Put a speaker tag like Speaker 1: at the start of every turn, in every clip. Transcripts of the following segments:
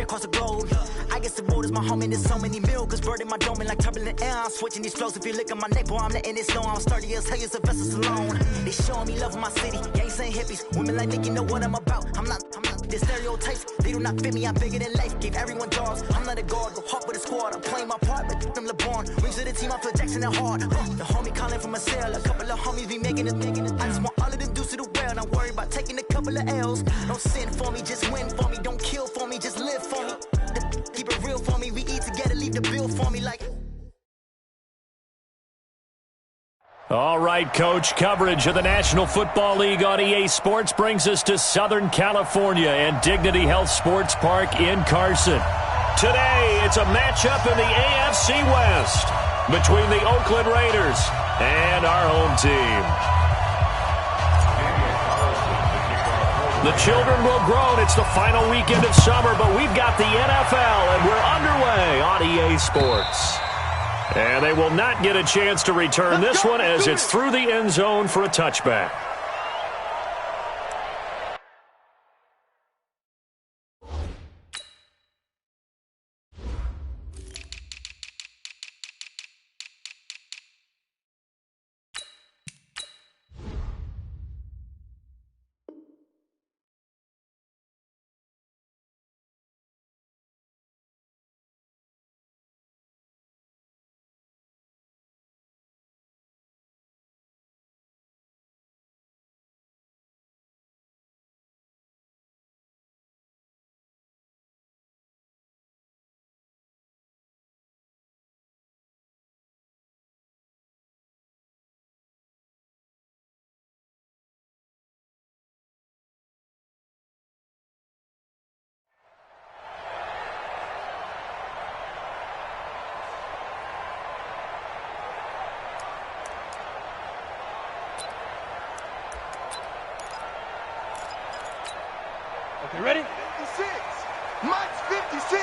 Speaker 1: across the globe. I guess the world is my home and there's so many milkers burning my dome like turbulent air. I'm switching these flows. If you look at my neck, boy, I'm letting it slow. I'm sturdy as hell as a vessel alone. They showing me love in my city. Gangs ain't hippies. Women like me, you know what I'm about. I'm not the stereotypes. They do not fit me. I'm bigger than life. Give everyone dogs. I'm not a guard. Go hard with a squad. I'm playing my part, but them LeBron. Rings to the team. I feel Jackson and hard. The homie calling from a cell. A couple of homies be making it. I just want all of them dudes to do well. Not worry about taking a couple of L's. Don't sin for me, just win for me. Don't kill for me, just live for me. Keep it real for me. We eat together, leave the bill for me like.
Speaker 2: All right, Coach, coverage of the National Football League on EA Sports brings us to Southern California and Dignity Health Sports Park in Carson. Today, it's a matchup in the AFC West between the Oakland Raiders and our home team. The children will groan. It's the final weekend of summer, but we've got the NFL, and we're underway on EA Sports. And they will not get a chance to return this one as it's through the end zone for a touchback.
Speaker 3: Okay, ready?
Speaker 4: 56. Mike's 56.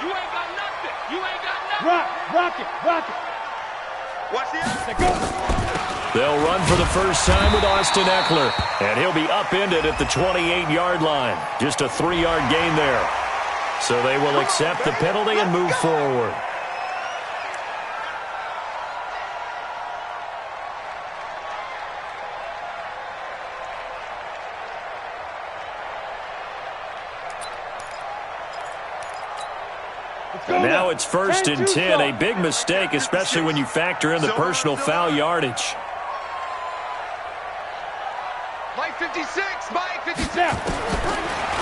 Speaker 3: You ain't got nothing. You ain't got nothing. Rock it.
Speaker 4: Watch this.
Speaker 3: Go.
Speaker 2: They'll run for the first time with Austin Eckler, and he'll be upended at the 28-yard line. Just a 3-yard gain there. So they will accept the penalty and move forward. And now it's 1st and 10, a big mistake, especially when you factor in the personal foul yardage.
Speaker 4: Mike 56. Mike 56.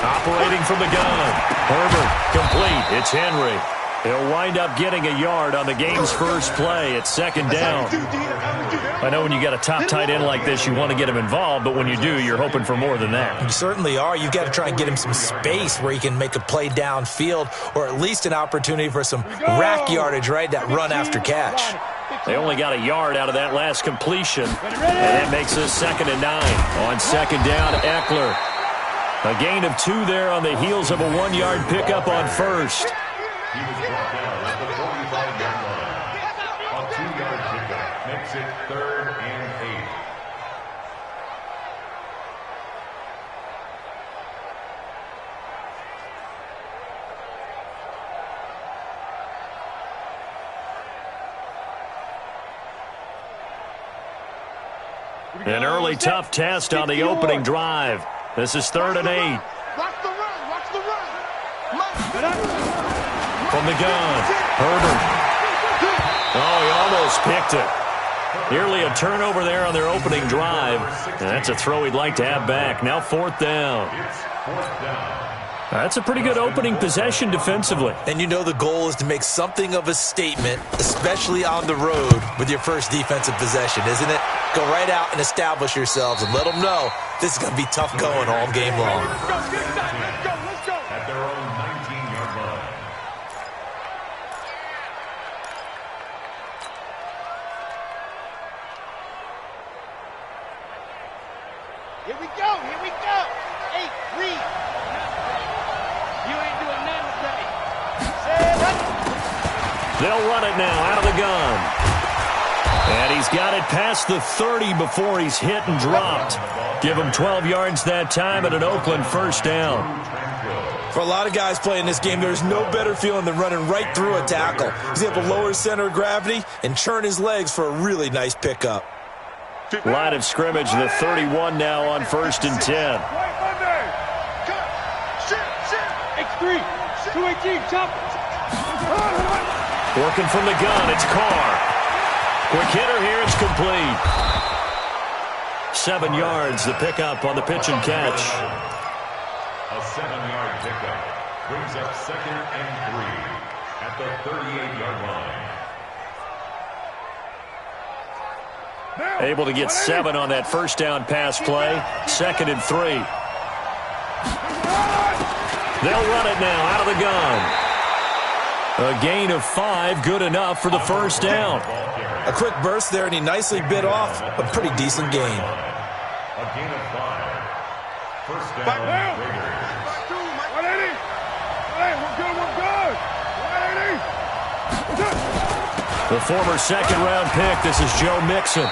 Speaker 2: Operating from the gun. Herbert, complete. It's Henry. He'll wind up getting a yard on the game's first play at 2nd down. I know when you got a top tight end like this, you want to get him involved, but when you do, you're hoping for more than that.
Speaker 5: You certainly are. You've got to try and get him some space where he can make a play downfield, or at least an opportunity for some rack yardage, right? That run after catch.
Speaker 2: They only got a yard out of that last completion, and that makes us 2nd and 9. On 2nd down, Eckler. A gain of 2 there on the heels of a 1-yard pickup on 1st.
Speaker 6: He was brought down at the 45-yard line. A 2-yard pickup makes it 3rd and 8.
Speaker 2: An early tough test on the opening drive. This is 3rd and 8.
Speaker 4: Watch the run. Watch the run.
Speaker 2: From the gun, Herbert. Oh, he almost picked it. Nearly a turnover there on their opening drive. And that's a throw he'd like to have back. Now 4th down.
Speaker 6: It's 4th down.
Speaker 2: That's a pretty good opening possession defensively.
Speaker 5: And you know the goal is to make something of a statement, especially on the road with your first defensive possession, isn't it? Go right out and establish yourselves and let them know this is going to be tough going all game long.
Speaker 4: Let's go.
Speaker 6: At their own 19-yard line.
Speaker 4: Here we go. 8, read.
Speaker 3: You ain't doing nothing today.
Speaker 2: They'll run it now out of the gun. And he's got it past the 30 before he's hit and dropped. Give him 12 yards that time at an Oakland 1st down.
Speaker 5: For a lot of guys playing this game, there's no better feeling than running right through a tackle. He's able to lower his center of gravity and churn his legs for a really nice pickup.
Speaker 2: Line of scrimmage, the 31 now on 1st and 10.
Speaker 3: X3, 218, chop.
Speaker 2: Working from the gun, it's Carr. Quick hitter here, it's complete. 7 yards, the pickup on the pitch and catch.
Speaker 6: A 7-yard pickup brings up 2nd and 3 at the 38-yard line.
Speaker 2: Able to get 7 on that first down pass play. 2nd and 3. They'll run it now out of the gun. A gain of 5, good enough for the first down.
Speaker 5: A quick burst there, and he nicely bit off a pretty decent gain.
Speaker 6: A gain of 5. First down, Raiders.
Speaker 4: 180. Hey, we're good, we're good. 180.
Speaker 2: The former second-round pick, this is Joe Mixon.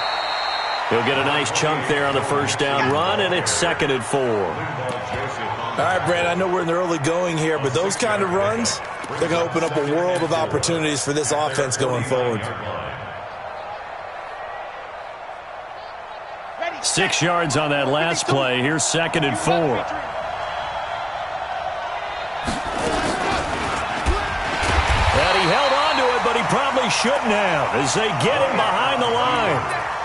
Speaker 2: He'll get a nice chunk there on the first down run, and it's 2nd and 4.
Speaker 5: All right, Brandon, I know we're in the early going here, but those kind of runs, they're going to open up a world of opportunities for this offense going forward.
Speaker 2: 6 yards on that last play. Here's 2nd and 4. And he held on to it, but he probably shouldn't have as they get him behind the line.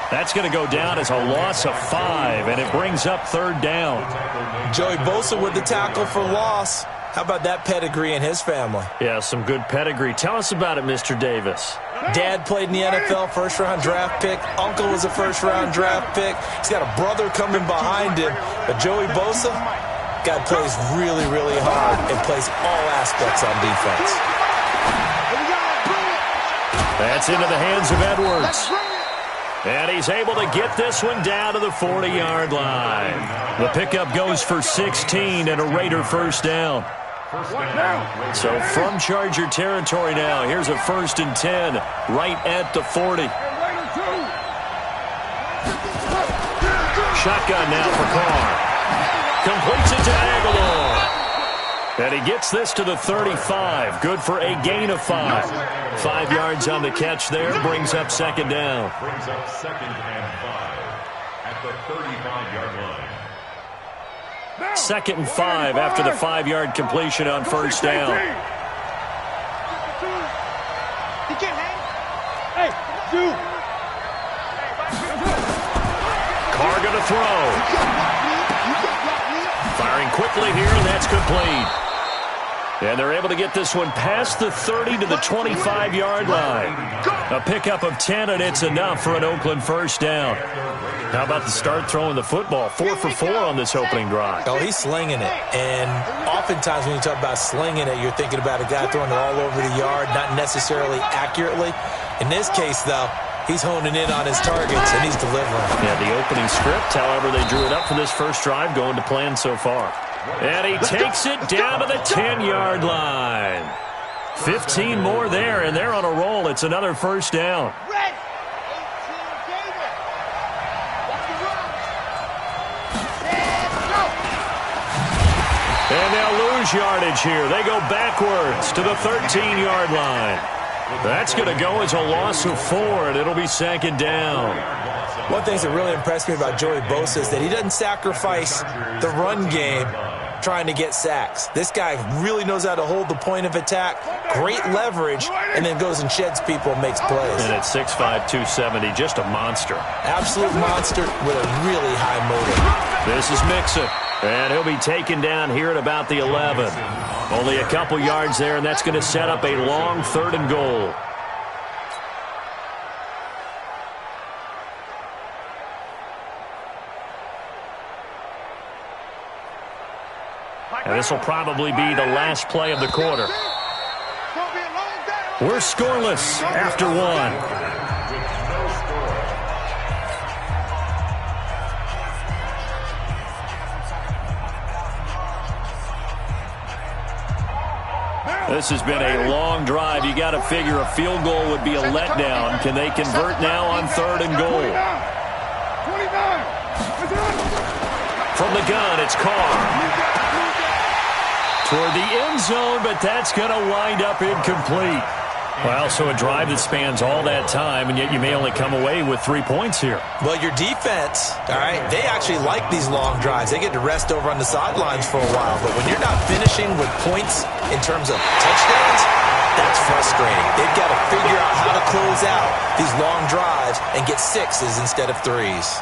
Speaker 2: That's going to go down as a loss of 5, and it brings up 3rd down.
Speaker 5: Joey Bosa with the tackle for loss. How about that pedigree in his family?
Speaker 2: Yeah, some good pedigree. Tell us about it, Mr. Davis.
Speaker 5: Dad played in the NFL, first-round draft pick. Uncle was a first-round draft pick. He's got a brother coming behind him. But Joey Bosa, guy plays really, really hard and plays all aspects on defense.
Speaker 2: That's into the hands of Edwards. And he's able to get this one down to the 40-yard line. The pickup goes for 16 and a Raider first down. So from Charger territory now, here's a 1st and 10 right at the 40. Shotgun now for Carr. Completes it to Aguilar. And he gets this to the 35. Good for a gain of 5. 5 yards on the catch there. Brings up 2nd down.
Speaker 6: Brings up 2nd and 5 at the 35-yard line.
Speaker 2: 2nd and 5 after the 5-yard completion on first down.
Speaker 4: He can't hang. Hey, dude.
Speaker 2: Carr going to throw. Firing quickly here, and that's complete. And they're able to get this one past the 30 to the 25-yard line. A pickup of 10, and it's enough for an Oakland first down. How about the start throwing the football? 4 for 4 on this opening drive.
Speaker 5: Oh, he's slinging it. And oftentimes when you talk about slinging it, you're thinking about a guy throwing it all over the yard, not necessarily accurately. In this case, though, he's honing in on his targets, and he's delivering.
Speaker 2: Yeah, the opening script, however, they drew it up for this first drive, going to plan so far. And he takes it down to the 10-yard line. 15 more there, and they're on a roll. It's another first down. And they'll lose yardage here. They go backwards to the 13-yard line. That's going to go as a loss of 4, and it'll be 2nd down.
Speaker 5: One thing that really impressed me about Joey Bosa is that he doesn't sacrifice the run game trying to get sacks. This guy really knows how to hold the point of attack, great leverage, and then goes and sheds people and makes plays.
Speaker 2: And at 6'5", 270, just a monster.
Speaker 5: Absolute monster with a really high motor.
Speaker 2: This is Mixon, and he'll be taken down here at about the 11. Only a couple yards there, and that's going to set up a long 3rd and goal. And this will probably be the last play of the quarter. We're scoreless after 1. This has been a long drive. You got to figure a field goal would be a letdown. Can they convert now on 3rd and goal? From the gun, it's Carr. toward the end zone, but that's going to wind up incomplete. Well, so a drive that spans all that time, and yet you may only come away with 3 points here.
Speaker 5: Well, your defense, all right, they actually like these long drives. They get to rest over on the sidelines for a while. But when you're not finishing with points in terms of touchdowns, that's frustrating. They've got to figure out how to close out these long drives and get 6s instead of 3s.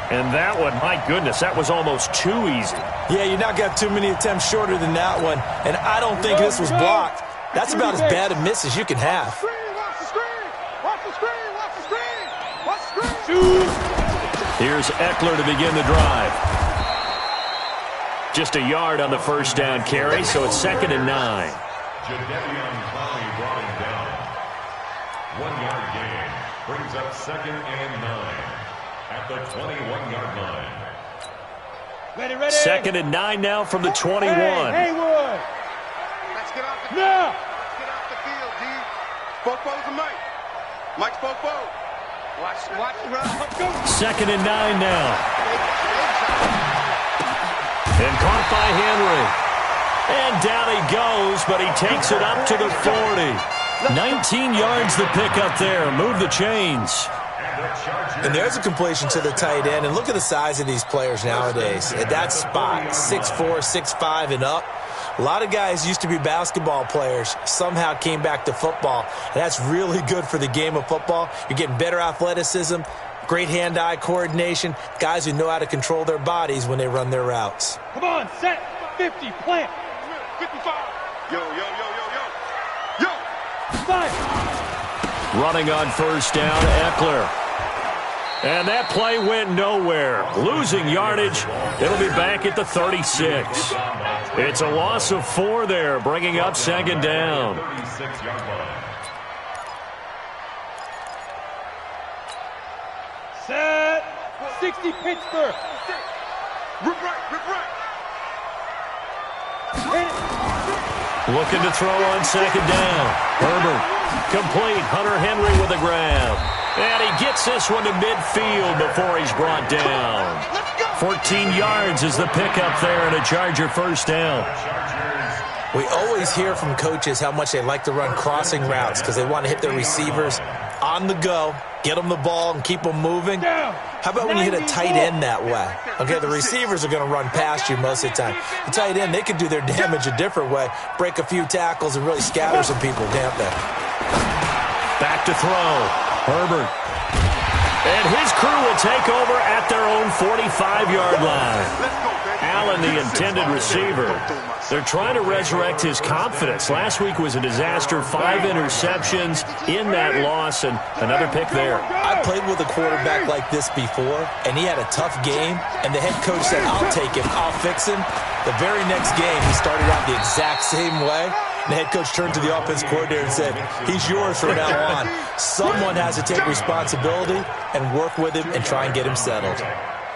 Speaker 2: And that one, my goodness, that was almost too easy.
Speaker 5: Yeah, you not got too many attempts shorter than that one. And I don't think this was blocked. That's about as bad a miss as you can have.
Speaker 4: Watch the screen! Watch the screen! Watch the screen! Watch the screen!
Speaker 2: Here's Eckler to begin the drive. Just a yard on the first down carry, so it's 2nd and 9.
Speaker 6: Jadeveon Clowney brought him down. 1-yard gain brings up 2nd and 9 at the 21-yard line.
Speaker 4: Ready, ready!
Speaker 2: 2nd and 9 now from the 21.
Speaker 4: Haywood!
Speaker 7: Let's get out the field.
Speaker 4: No!
Speaker 7: Let's get out the field, D. Spoke to Mike. Mike spoke. Watch the run.
Speaker 2: 2nd and 9 now. And caught by Henry. And down he goes, but he takes it up to the 40. 19 yards the pickup there. Move the chains.
Speaker 5: And there's a completion to the tight end. And look at the size of these players nowadays. At that spot, 6'4", 6'5", and up. A lot of guys used to be basketball players, somehow came back to football. And that's really good for the game of football. You're getting better athleticism, great hand-eye coordination, guys who know how to control their bodies when they run their routes.
Speaker 4: Come on, set, 50, plant.
Speaker 7: 55. Yo.
Speaker 4: 5.
Speaker 2: Running on first down, Eckler. And that play went nowhere. Losing yardage. It'll be back at the 36. It's a loss of 4 there, bringing up 2nd down.
Speaker 6: 36-yard line.
Speaker 4: Set. 60, Pittsburgh.
Speaker 7: Rip right.
Speaker 4: Hit it.
Speaker 2: Looking to throw on 2nd down. Herbert. Complete. Hunter Henry with a grab. And he gets this one to midfield before he's brought down. 14 yards is the pickup there and a Charger first down.
Speaker 5: We always hear from coaches how much they like to run crossing routes because they want to hit their receivers on the go, get them the ball, and keep them moving. How about when you hit a tight end that way? Okay, the receivers are going to run past you most of the time. The tight end, they can do their damage a different way, break a few tackles, and really scatter some people, can't they?
Speaker 2: Back to throw. Herbert. And his crew will take over at their own 45-yard line. Allen, the intended receiver. They're trying to resurrect his confidence. Last week was a disaster. 5 interceptions in that loss, and another pick there.
Speaker 5: I played with a quarterback like this before, and he had a tough game, and the head coach said, I'll take him, I'll fix him. The very next game, he started out the exact same way. The head coach turned to the offense coordinator and said, he's yours from now on. Someone has to take responsibility and work with him and try and get him settled.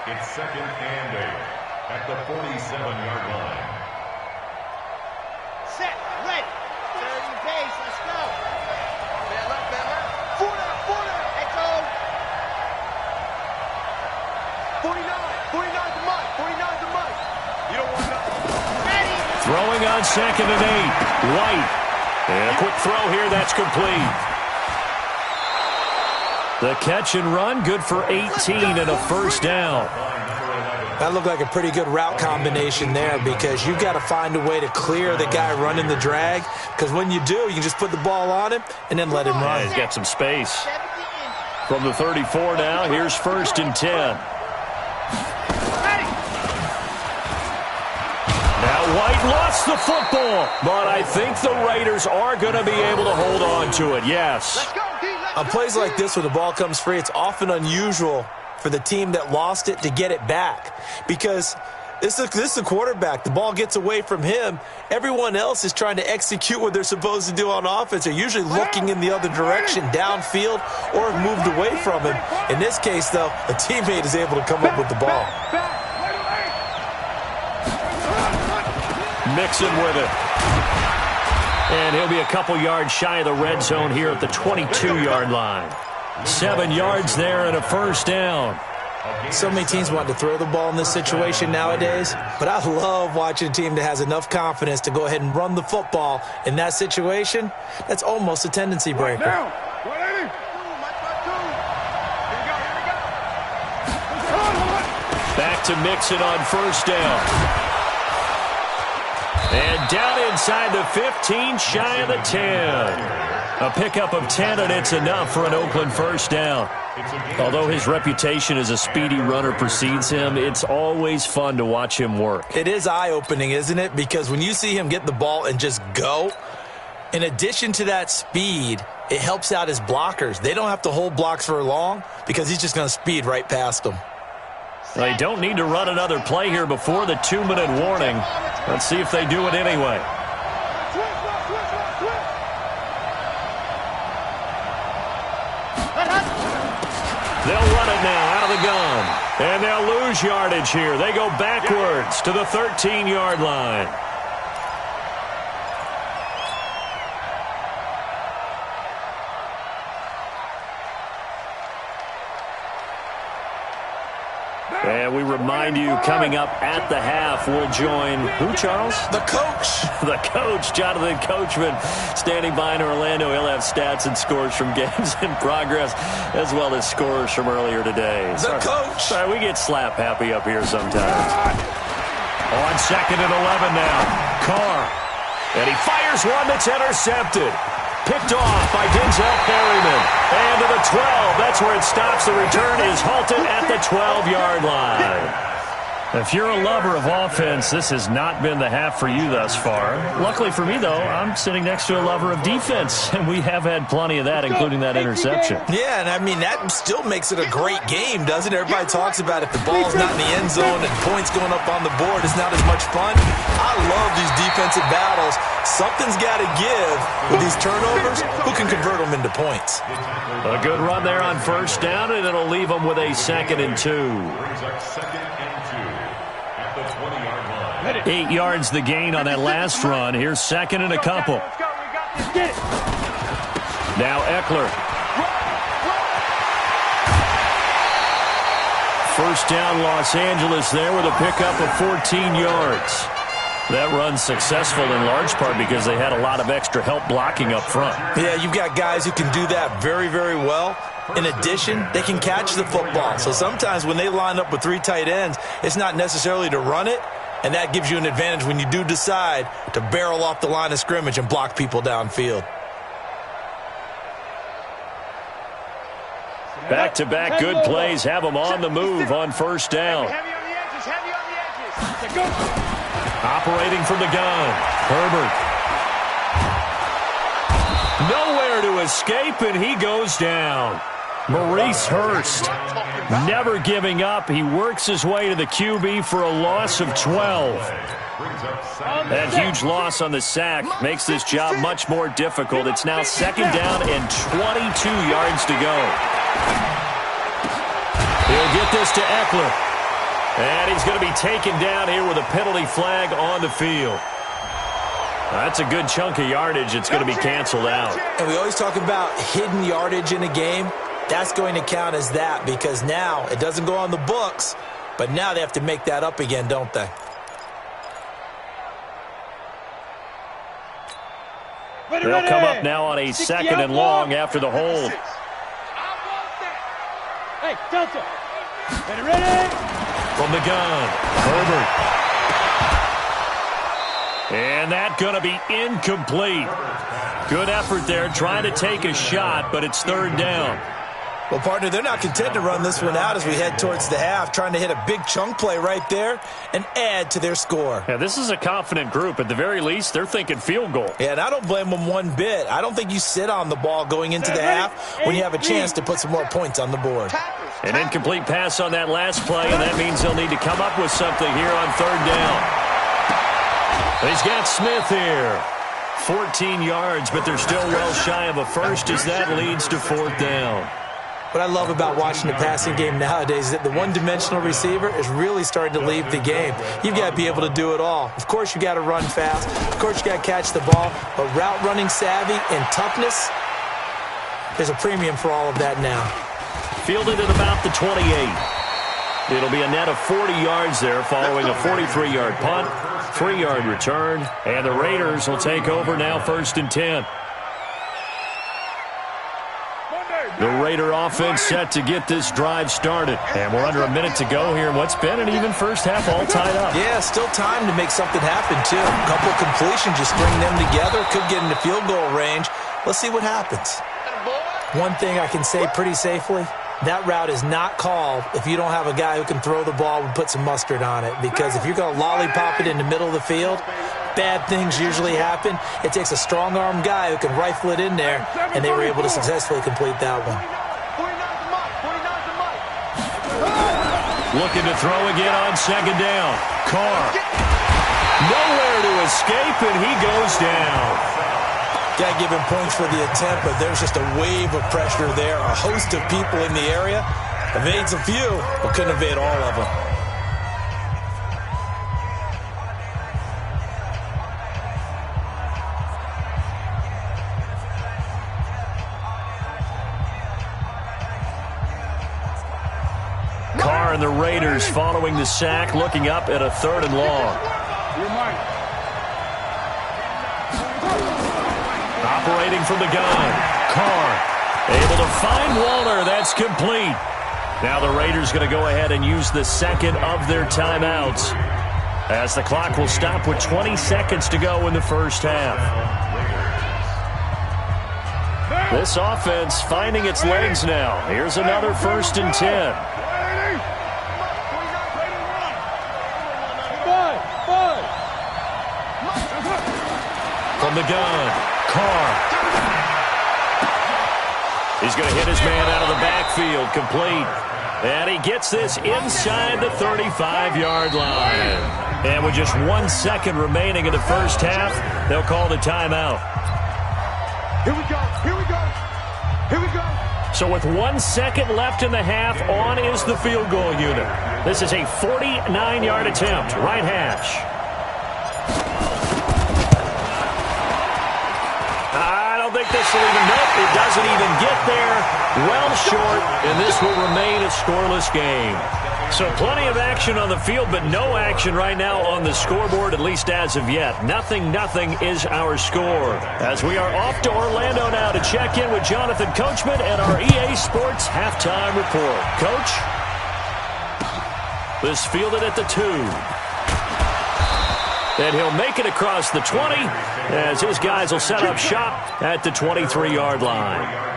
Speaker 6: It's 2nd and 8 at the 47-yard line.
Speaker 4: Set, ready. 30 base, let's go.
Speaker 7: Man left. 4 down.
Speaker 4: Let's go.
Speaker 7: 49 to Mike. 49 to Mike. You don't want nothing.
Speaker 4: Ready.
Speaker 2: Throwing on 2nd and 8. White. And a quick throw here. That's complete. The catch and run, good for 18 and a first down.
Speaker 5: That looked like a pretty good route combination there because you've got to find a way to clear the guy running the drag because when you do, you can just put the ball on him and then let him run.
Speaker 2: Yeah, he's got some space. From the 34 now, here's 1st and 10. Now White lost the football, but I think the Raiders are going to be able to hold on to it, yes.
Speaker 5: On plays like this where the ball comes free, it's often unusual for the team that lost it to get it back because this is a quarterback. The ball gets away from him. Everyone else is trying to execute what they're supposed to do on offense. They're usually looking in the other direction, downfield, or have moved away from him. In this case, though, a teammate is able to come up with the ball.
Speaker 2: Mixon with it. And he'll be a couple yards shy of the red zone here at the 22-yard line. 7 yards there and a first down.
Speaker 5: So many teams want to throw the ball in this situation nowadays, but I love watching a team that has enough confidence to go ahead and run the football. In that situation, that's almost a tendency breaker.
Speaker 2: Back to Mixon on first down. And down inside the 15, shy of the 10. A pickup of 10, and it's enough for an Oakland first down. Although his reputation as a speedy runner precedes him, it's always fun to watch him work.
Speaker 5: It is eye-opening, isn't it? Because when you see him get the ball and just go, in addition to that speed, it helps out his blockers. They don't have to hold blocks for long because he's just going to speed right past them.
Speaker 2: They don't need to run another play here before the 2-minute warning. Let's see if they do it anyway. They'll run it now out of the gun. And they'll lose yardage here. They go backwards to the 13-yard line. And we remind you, coming up at the half, we'll join who, Charles?
Speaker 5: The coach.
Speaker 2: The coach, Jonathan Coachman, standing by in Orlando. He'll have stats and scores from games in progress, as well as scores from earlier today.
Speaker 5: The coach.
Speaker 2: Sorry, we get slap happy up here sometimes. On 2nd and 11 now. Carr. And he fires one that's intercepted. Picked off by Denzel Perryman. And to the 12. That's where it stops. The return is halted at the 12-yard line. If you're a lover of offense, this has not been the half for you thus far. Luckily for me, though, I'm sitting next to a lover of defense, and we have had plenty of that, including that interception.
Speaker 5: Yeah, and I mean, that still makes it a great game, doesn't it? Everybody talks about if the ball's not in the end zone and points going up on the board, it's not as much fun. I love these defensive battles. Something's got to give with these turnovers. Who can convert them into points?
Speaker 2: A good run there on first down, and it'll leave them with a 2nd and 2. 8 yards the gain on that last run. Here's 2nd and a couple. Now Eckler. First down Los Angeles there with a pickup of 14 yards. That run's successful in large part because they had a lot of extra help blocking up front.
Speaker 5: Yeah, you've got guys who can do that very, very well. In addition, they can catch the football. So sometimes when they line up with 3 tight ends, it's not necessarily to run it, and that gives you an advantage when you do decide to barrel off the line of scrimmage and block people downfield.
Speaker 2: Back-to-back good plays have them on the move on first down. Operating from the gun, Herbert. Nowhere to escape, and he goes down. Maurice Hurst, never giving up. He works his way to the QB for a loss of 12. That huge loss on the sack makes this job much more difficult. It's now 2nd down and 22 yards to go. He'll get this to Eckler. And he's going to be taken down here with a penalty flag on the field. That's a good chunk of yardage. It's going to be canceled out.
Speaker 5: And we always talk about hidden yardage in a game. That's going to count as that because now it doesn't go on the books, but now they have to make that up again, don't they?
Speaker 2: They'll come up now on a 2nd and long after the hold.
Speaker 4: Hey, Delta. Ready?
Speaker 2: From the gun, Herbert. And that's going to be incomplete. Good effort there, trying to take a shot, but it's 3rd down.
Speaker 5: Well, partner, they're not content to run this one out as we head towards the half, trying to hit a big chunk play right there and add to their score.
Speaker 2: Yeah, this is a confident group. At the very least, they're thinking field goal.
Speaker 5: Yeah, and I don't blame them one bit. I don't think you sit on the ball going into the half when you have a chance to put some more points on the board.
Speaker 2: An incomplete pass on that last play, and that means they'll need to come up with something here on 3rd down. He's got Smith here. 14 yards, but they're still well shy of a first as that leads to 4th down.
Speaker 5: What I love about watching the passing game nowadays is that the one-dimensional receiver is really starting to leave the game. You've got to be able to do it all. Of course, you got to run fast. Of course, you got to catch the ball. But route running savvy and toughness, there's a premium for all of that now.
Speaker 2: Fielded at about the 28. It'll be a net of 40 yards there following a 43-yard punt, 3-yard return, and the Raiders will take over now 1st and 10. The Raider offense set to get this drive started. And we're under a minute to go here in what's been an even first half, all tied up.
Speaker 5: Yeah, still time to make something happen, too. A couple completions, just string them together. Could get into field goal range. Let's see what happens. One thing I can say pretty safely, that route is not called if you don't have a guy who can throw the ball and put some mustard on it. Because if you're going to lollipop it in the middle of the field, bad things usually happen. It takes a strong-arm guy who can rifle it in there, and they were able to successfully complete that one.
Speaker 2: Looking to throw again on 2nd down. Carr. Nowhere to escape, and he goes down.
Speaker 5: Got to give him points for the attempt, but there's just a wave of pressure there. A host of people in the area. Evades a few, but couldn't evade all of them.
Speaker 2: Carr and the Raiders following the sack, looking up at a 3rd and long. Operating from the gun. Carr able to find Waller. That's complete. Now the Raiders going to go ahead and use the second of their timeouts, as the clock will stop with 20 seconds to go in the first half. This offense finding its legs now. Here's another 1st and 10. From the gun, Carr. He's going to hit his man out of the backfield, complete. And he gets this inside the 35-yard line. And with just 1 second remaining in the first half, they'll call the timeout.
Speaker 4: Here we go, here we go, here we go.
Speaker 2: So with 1 second left in the half, on is the field goal unit. This is a 49-yard attempt, right hash. This will even, nope, it doesn't even get there. Well short, and this will remain a scoreless game. So plenty of action on the field, but no action right now on the scoreboard, at least as of yet. 0-0 is our score. As we are off to Orlando now to check in with Jonathan Coachman and our EA Sports halftime report. Coach? This fielded at the 2. And he'll make it across the 20 as his guys will set up shop at the 23-yard line.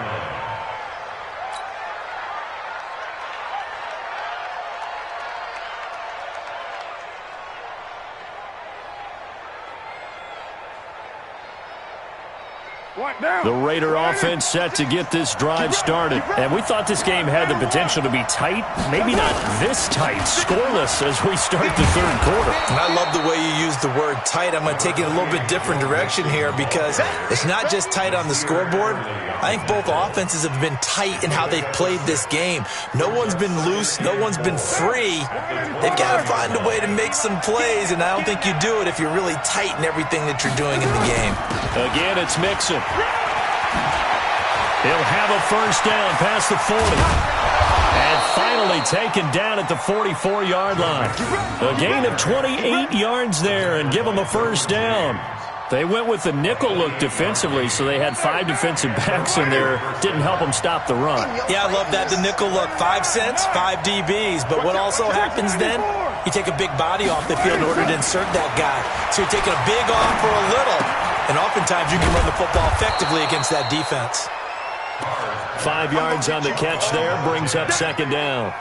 Speaker 2: The Raider offense set to get this drive started. And we thought this game had the potential to be tight. Maybe not this tight. Scoreless as we start the 3rd quarter.
Speaker 5: And I love the way you use the word tight. I'm going to take it a little bit different direction here, because it's not just tight on the scoreboard. I think both offenses have been tight in how they've played this game. No one's been loose. No one's been free. They've got to find a way to make some plays, and I don't think you do it if you're really tight in everything that you're doing in the game.
Speaker 2: Again, it's Mixon. He'll have a first down past the 40. And finally taken down at the 44-yard line. A gain of 28 yards there and give them a first down. They went with the nickel look defensively, so they had 5 defensive backs in there. Didn't help them stop the run.
Speaker 5: Yeah, I love that, the nickel look. 5 cents, 5 DBs. But what also happens then, you take a big body off the field in order to insert that guy. So you're taking a big off for a little. And oftentimes you can run the football effectively against that defense.
Speaker 2: 5 yards on the catch there, brings up 2nd down.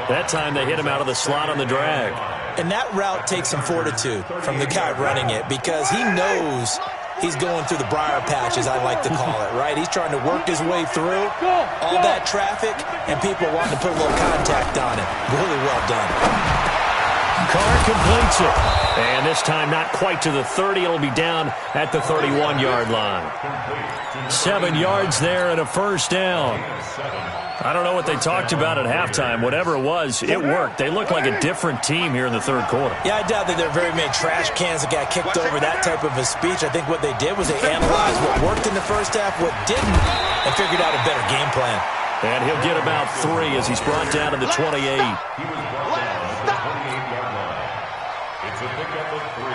Speaker 2: That time they hit him out of the slot on the drag.
Speaker 5: And that route takes some fortitude from the guy running it, because he knows he's going through the briar patch, as I like to call it, right? He's trying to work his way through all that traffic, and people wanting to put a little contact on it. Really well done.
Speaker 2: Carr completes it. And this time not quite to the 30. It'll be down at the 31-yard line. 7 yards there and a first down. I don't know what they talked about at halftime. Whatever it was, it worked. They look like a different team here in the 3rd quarter.
Speaker 5: Yeah, I doubt that there are very many trash cans that got kicked over, that type of a speech. I think what they did was they analyzed what worked in the first half, what didn't, and figured out a better game plan.
Speaker 2: And he'll get about 3 as he's brought down to the 28.
Speaker 6: He was brought down at the 28-yard line. It's a pickup of 3.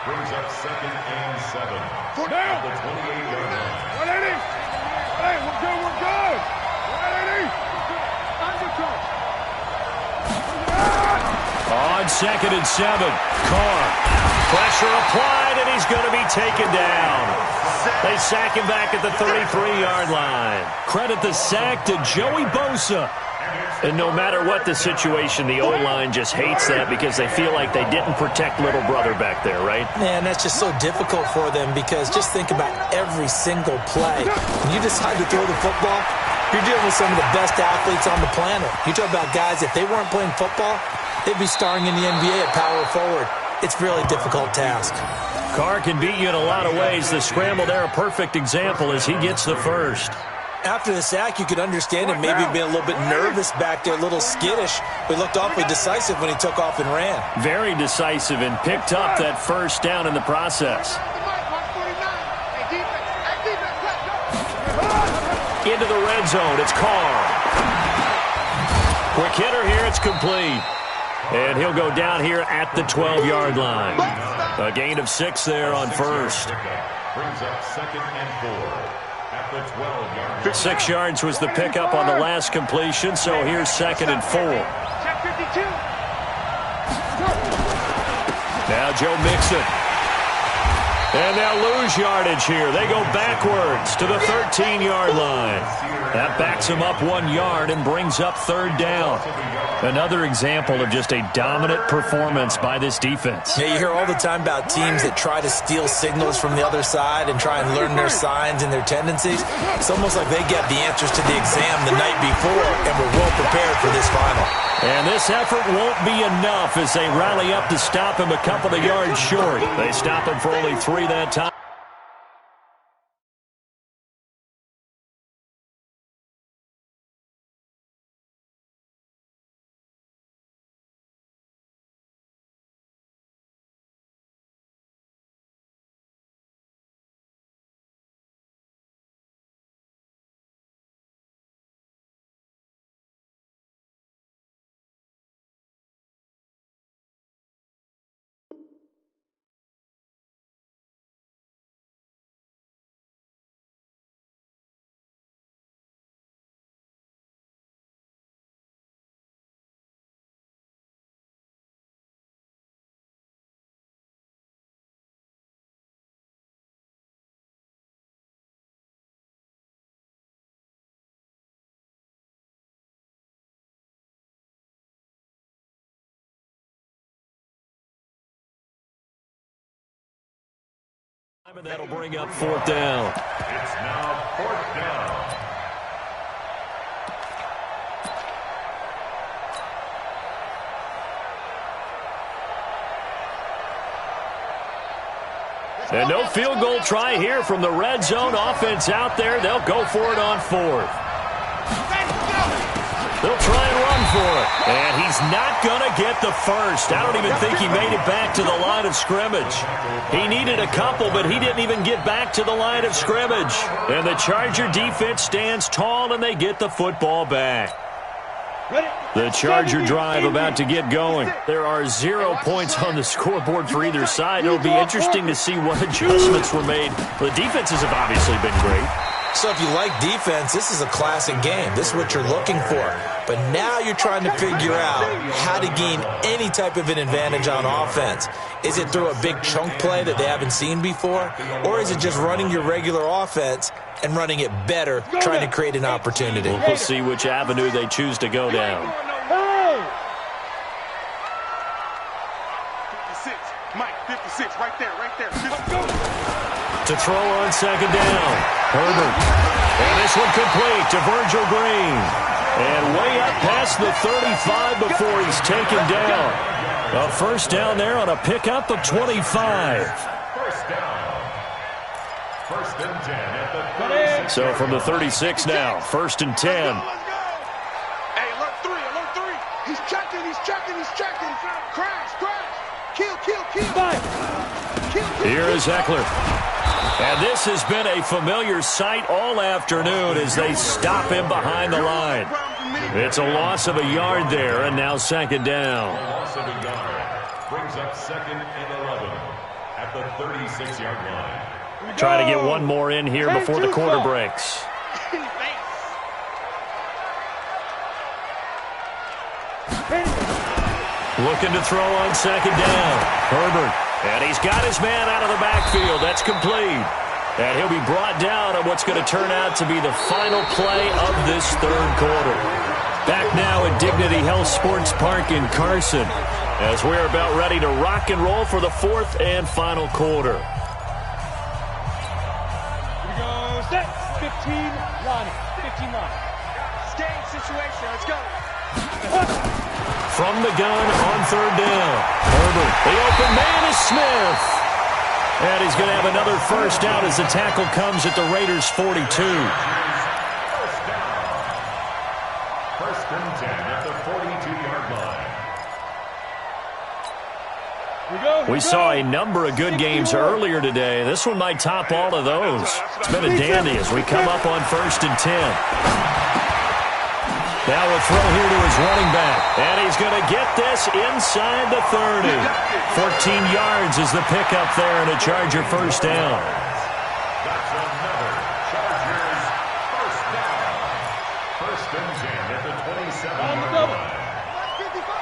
Speaker 6: Brings up 2nd and 7. At the 28-yard line.
Speaker 4: 180. Hey, we're good, we're good. 180.
Speaker 2: On 2nd and 7. Carr. Pressure applied, and he's going to be taken down. They sack him back at the 33-yard line. Credit the sack to Joey Bosa. And no matter what the situation, the O-line just hates that because they feel like they didn't protect little brother back there, right?
Speaker 5: Man, that's just so difficult for them because just think about every single play. When you decide to throw the football, you're dealing with some of the best athletes on the planet. You talk about guys, if they weren't playing football, they'd be starring in the NBA at power forward. It's a really difficult task.
Speaker 2: Carr can beat you in a lot of ways. The scramble there, a perfect example as he gets the first.
Speaker 5: After the sack, you could understand him maybe being a little bit nervous back there, a little skittish. But he looked awfully decisive when he took off and ran.
Speaker 2: Very decisive and picked up that first down in the process. Into the red zone, it's Carr. Quick hitter here, it's complete. And he'll go down here at the 12-yard line. A gain of 6 there on first.
Speaker 6: Brings up 2nd and 4. At the 12-yard line.
Speaker 2: 6 yards was the pickup on the last completion, so here's 2nd and 4. Now Joe Mixon. And they'll lose yardage here. They go backwards to the 13-yard line. That backs him up 1 yard and brings up 3rd down. Another example of just a dominant performance by this defense.
Speaker 5: Yeah, you hear all the time about teams that try to steal signals from the other side and try and learn their signs and their tendencies. It's almost like they get the answers to the exam the night before and were well prepared for this final.
Speaker 2: And this effort won't be enough as they rally up to stop him a couple of yards short. They stop him for only 3 that time. And that'll bring up 4th down.
Speaker 6: It's now 4th down.
Speaker 2: And no field goal try here from the red zone. Offense out there. They'll go for it on 4th. They'll try and run for it. And he's not going to get the first. I don't even think he made it back to the line of scrimmage. He needed a couple, but he didn't even get back to the line of scrimmage. And the Charger defense stands tall, and they get the football back. The Charger drive about to get going. There are 0 points on the scoreboard for either side. It'll be interesting to see what adjustments were made. The defenses have obviously been great.
Speaker 5: So if you like defense, this is a classic game. This is what you're looking for. But now you're trying to figure out how to gain any type of an advantage on offense. Is it through a big chunk play that they haven't seen before? Or is it just running your regular offense and running it better, trying to create an opportunity?
Speaker 2: We'll see which avenue they choose to go down.
Speaker 7: 56, Mike, 56, right there, right there. Let's go.
Speaker 2: To throw on 2nd down. Herbert. And this one complete to Virgil Green. And way up past the 35 before he's taken down. A 1st down there on a pickup of 25.
Speaker 6: 1st down. 1st and 10 at the 36.
Speaker 2: So from the 36 now, 1st and 10.
Speaker 7: Hey, alert 3, alert 3. He's checking, he's checking, he's checking. Crash, crash. Kill, kill, kill. Kill, kill.
Speaker 2: Here is Eckler. And this has been a familiar sight all afternoon as they stop him behind the line. It's a loss of a yard there, and now second down.
Speaker 6: Loss of a yard brings up 2nd and 11 at the 36-yard line.
Speaker 2: Try to get one more in here before the quarter breaks. Looking to throw on second down. Herbert. And he's got his man out of the backfield. That's complete. And he'll be brought down on what's going to turn out to be the final play of this third quarter. Back now at Dignity Health Sports Park in Carson as we're about ready to rock and roll for the fourth and final quarter.
Speaker 4: Here we go. Set. 15 line. 15 line.
Speaker 7: Game situation. Let's go.
Speaker 2: From the gun on third down. Herbert. The open man is Smith. And he's going to have another first down as the tackle comes at the Raiders' 42.
Speaker 6: First and 10 at the 42-yard line.
Speaker 2: We saw a number of good games earlier today. This one might top all of those. It's been a dandy as we come up on 1st and 10. Now a throw here to his running back. And he's going to get this inside the 30. 14 yards is the pickup there and a Charger first down.
Speaker 6: That's another Chargers first down. First and 10 at the 27-yard line.
Speaker 7: Let's go.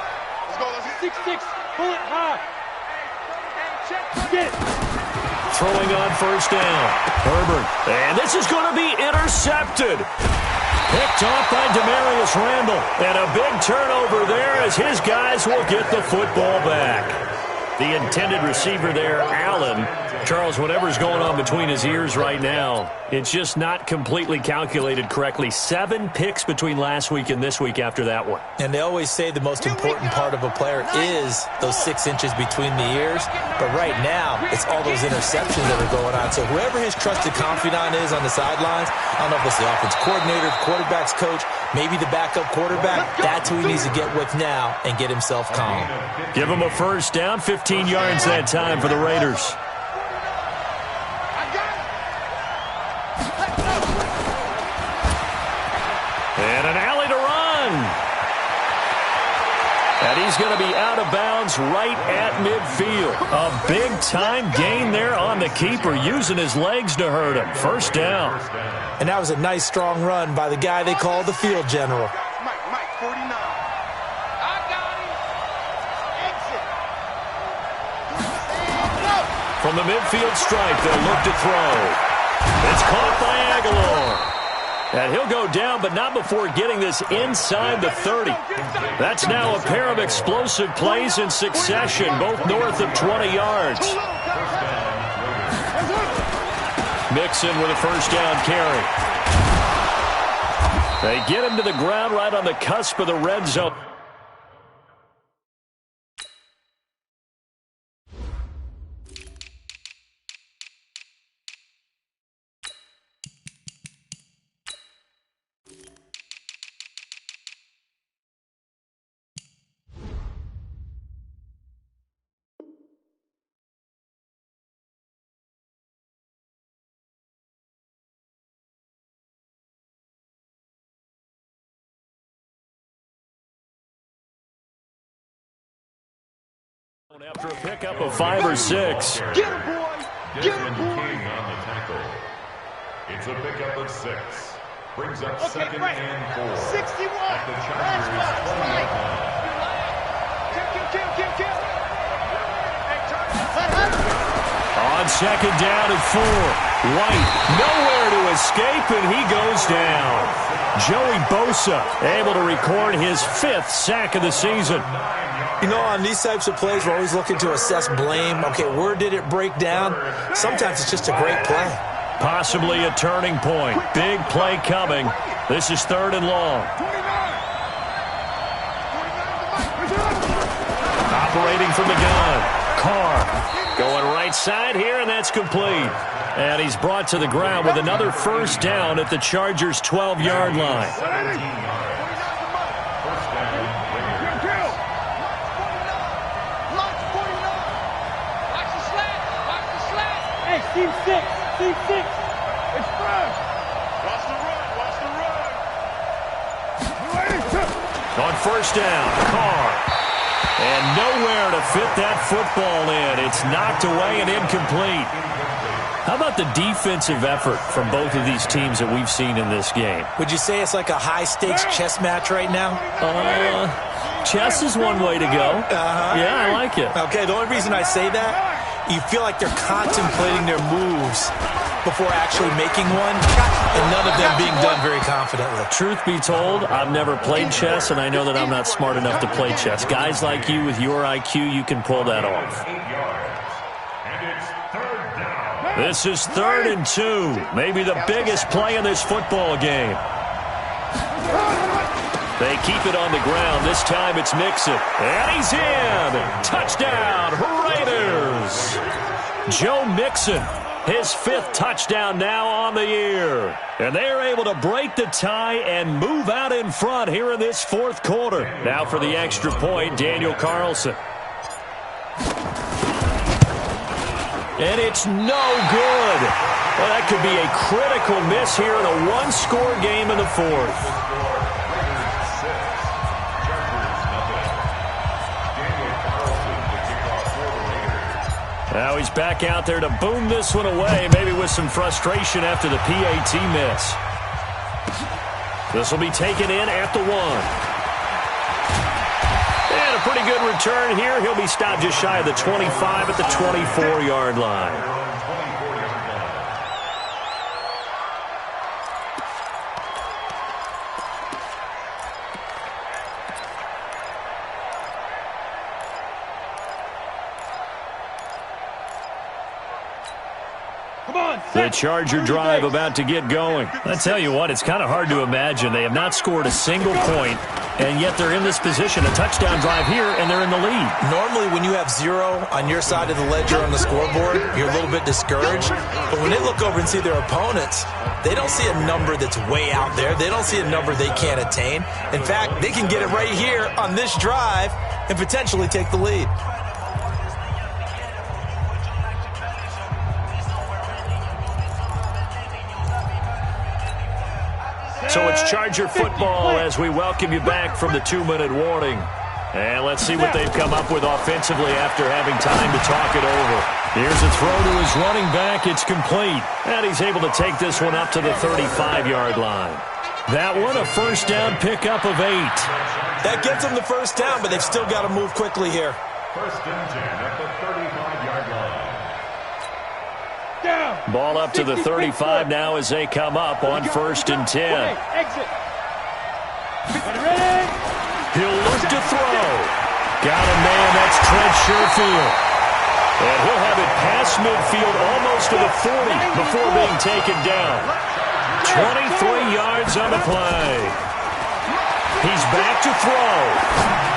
Speaker 7: Let's go.
Speaker 4: 6-6. Pull it high. Get it.
Speaker 2: Throwing on first down. Herbert. And this is going to be intercepted. Picked off by Demarius Randall. And a big turnover there as his guys will get the football back. The intended receiver there, Allen. Charles, whatever's going on between his ears right now, it's just not completely calculated correctly. 7 picks between last week and this week after that one.
Speaker 5: And they always say the most important part of a player is those 6 inches between the ears. But right now, it's all those interceptions that are going on. So whoever his trusted confidant is on the sidelines, I don't know if it's the offense coordinator, the quarterback's coach, maybe the backup quarterback, that's who he needs to get with now and get himself calm.
Speaker 2: Give him a first down, 15 yards that time for the Raiders. And an alley to run. And he's going to be out of bounds right at midfield. A big-time gain there on the keeper, using his legs to hurt him. First down.
Speaker 5: And that was a nice, strong run by the guy they call the field general.
Speaker 7: Mike, 49.
Speaker 3: I got him.
Speaker 2: From the midfield stripe, they'll look to throw. It's caught by Aguilar. And he'll go down, but not before getting this inside the 30. That's now a pair of explosive plays in succession, both north of 20 yards. Mixon with a first down carry. They get him to the ground right on the cusp of the red zone. After a pickup of 5 or 6.
Speaker 4: Get him, boy. Get him,
Speaker 6: Desmond
Speaker 4: boy.
Speaker 6: King on the tackle. It's a pickup of 6. Brings up second and 4.
Speaker 4: 61.
Speaker 6: At the Chargers' 20-yard line.
Speaker 4: Kill.
Speaker 2: On second down and 4. White nowhere to escape, and he goes down. Joey Bosa able to record his 5th sack of the season.
Speaker 5: You know, on these types of plays, we're always looking to assess blame. Okay, where did it break down? Sometimes it's just a great play.
Speaker 2: Possibly a turning point. Big play coming. This is 3rd and long. Operating from the gun. Carr going right side here, and that's complete. And he's brought to the ground with another first down at the Chargers' 12-yard line.
Speaker 4: Hey, team 6. C6. Express.
Speaker 7: Watch the run. Watch the run.
Speaker 2: On first down, Carr. And nowhere to fit that football in. It's knocked away and incomplete. How about the defensive effort from both of these teams that we've seen in this game?
Speaker 5: Would you say it's like a high-stakes chess match right now?
Speaker 2: Chess is one way to go. Yeah, I like it.
Speaker 5: Okay, the only reason I say that, you feel like they're contemplating their moves before actually making one, and none of them being done very confidently.
Speaker 2: Truth be told, I've never played chess, and I know that I'm not smart enough to play chess. Guys like you with your IQ, you can pull that off. This is 3rd and 2. Maybe the biggest play in this football game. They keep it on the ground. This time it's Mixon. And he's in. Touchdown, Raiders. Joe Mixon, his 5th touchdown now on the year. And they're able to break the tie and move out in front here in this 4th quarter. Now for the extra point, Daniel Carlson. And it's no good. Well, that could be a critical miss here in a one-score game in the 4th. Now he's back out there to boom this one away, maybe with some frustration after the PAT miss. This will be taken in at the 1. And a pretty good return here. He'll be stopped just shy of the 25 at the 24-yard line. The Charger drive about to get going. I tell you what, it's kind of hard to imagine. They have not scored a single point, and yet they're in this position. A touchdown drive here, and they're in the lead.
Speaker 5: Normally, when you have 0 on your side of the ledger on the scoreboard, you're a little bit discouraged. But when they look over and see their opponents, they don't see a number that's way out there. They don't see a number they can't attain. In fact, they can get it right here on this drive and potentially take the lead.
Speaker 2: So it's Charger football as we welcome you back from the 2-minute warning. And let's see what they've come up with offensively after having time to talk it over. Here's a throw to his running back. It's complete. And he's able to take this one up to the 35-yard line. That one, a first down pickup of 8.
Speaker 5: That gets them the first down, but they've still got to move quickly here.
Speaker 6: First and 10 at the 35-yard line.
Speaker 2: Ball up to the 35 now as they come up on first and 10. He'll look to throw. Got a man, that's Trent Sherfield. And he'll have it past midfield almost to the 40 before being taken down. 23 yards on the play. He's back to throw.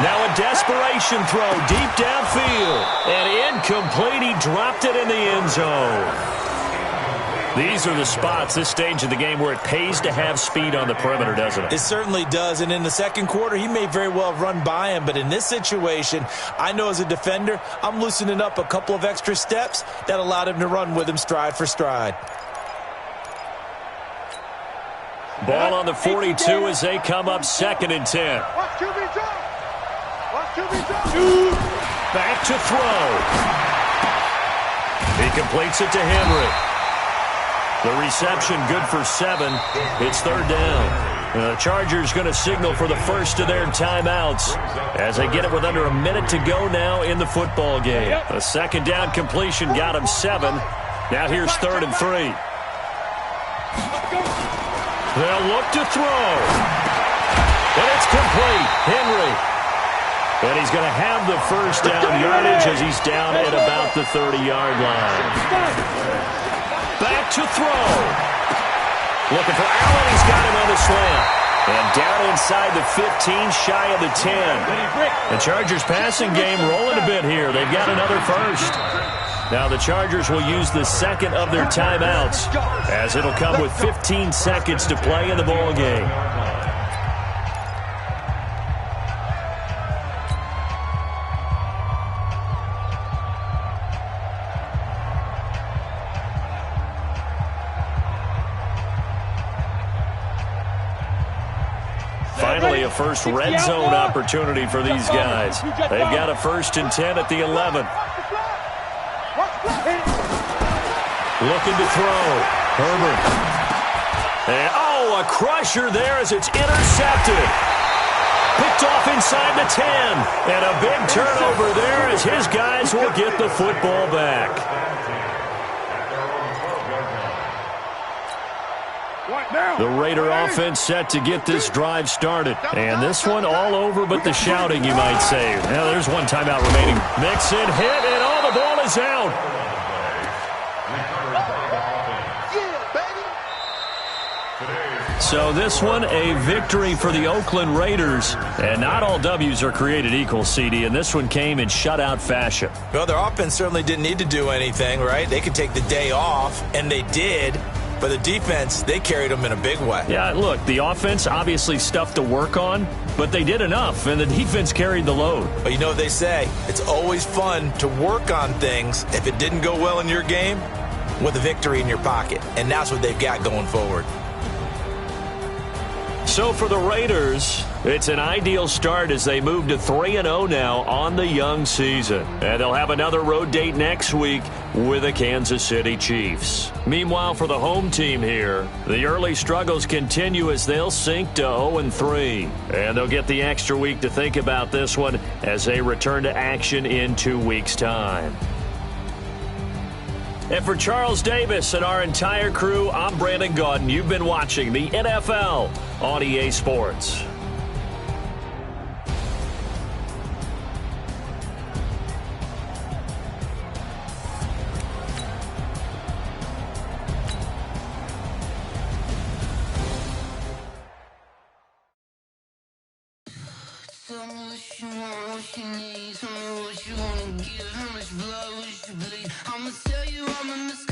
Speaker 2: Now a desperation throw deep downfield. And incomplete. He dropped it in the end zone. These are the spots, this stage of the game, where it pays to have speed on the perimeter, doesn't it?
Speaker 5: It certainly does. And in the second quarter, he may very well run by him. But in this situation, I know as a defender, I'm loosening up a couple of extra steps that allowed him to run with him stride for stride.
Speaker 2: Ball on the 42 as they come up 2nd and 10. Back to throw. He completes it to Henry. The reception good for 7. It's 3rd down. The Chargers going to signal for the first of their timeouts as they get it with under a minute to go now in the football game. A 2nd down completion got him 7. Now here's 3rd and 3. They'll look to throw. And it's complete. Henry. And he's going to have the first down yardage as he's down at about the 30-yard line. Back to throw. Looking for Allen. He's got him on the slant. And down inside the 15, shy of the 10. The Chargers passing game rolling a bit here. They've got another first. Now the Chargers will use the 2nd of their timeouts as it'll come with 15 seconds to play in the ball game. finally a first red zone opportunity for these guys. They've got a 1st and 10 at the 11. Looking to throw. Herbert. And, a crusher there as it's intercepted. Picked off inside the 10. And a big turnover there as his guys will get the football back. The Raider offense set to get this drive started. And this one all over but the shouting, you might say. Now there's one timeout remaining. Mixon hit, and the ball is out. So this one, a victory for the Oakland Raiders. And not all W's are created equal, CD, and this one came in shutout fashion.
Speaker 5: Well, their offense certainly didn't need to do anything, right? They could take the day off, and they did. But the defense, they carried them in a big way.
Speaker 2: Yeah, look, the offense obviously stuff to work on, but they did enough, and the defense carried the load.
Speaker 5: But you know what they say, it's always fun to work on things if it didn't go well in your game with a victory in your pocket. And that's what they've got going forward.
Speaker 2: So for the Raiders, it's an ideal start as they move to 3-0 now on the young season. And they'll have another road date next week with the Kansas City Chiefs. Meanwhile, for the home team here, the early struggles continue as they'll sink to 0-3. And they'll get the extra week to think about this one as they return to action in 2 weeks' time. And for Charles Davis and our entire crew, I'm Brandon Gaudin. You've been watching the NFL on EA Sports.
Speaker 8: Tell me what you want, what you need. Tell me what you wanna give. How much blood would you bleed? I'ma tell you I'm a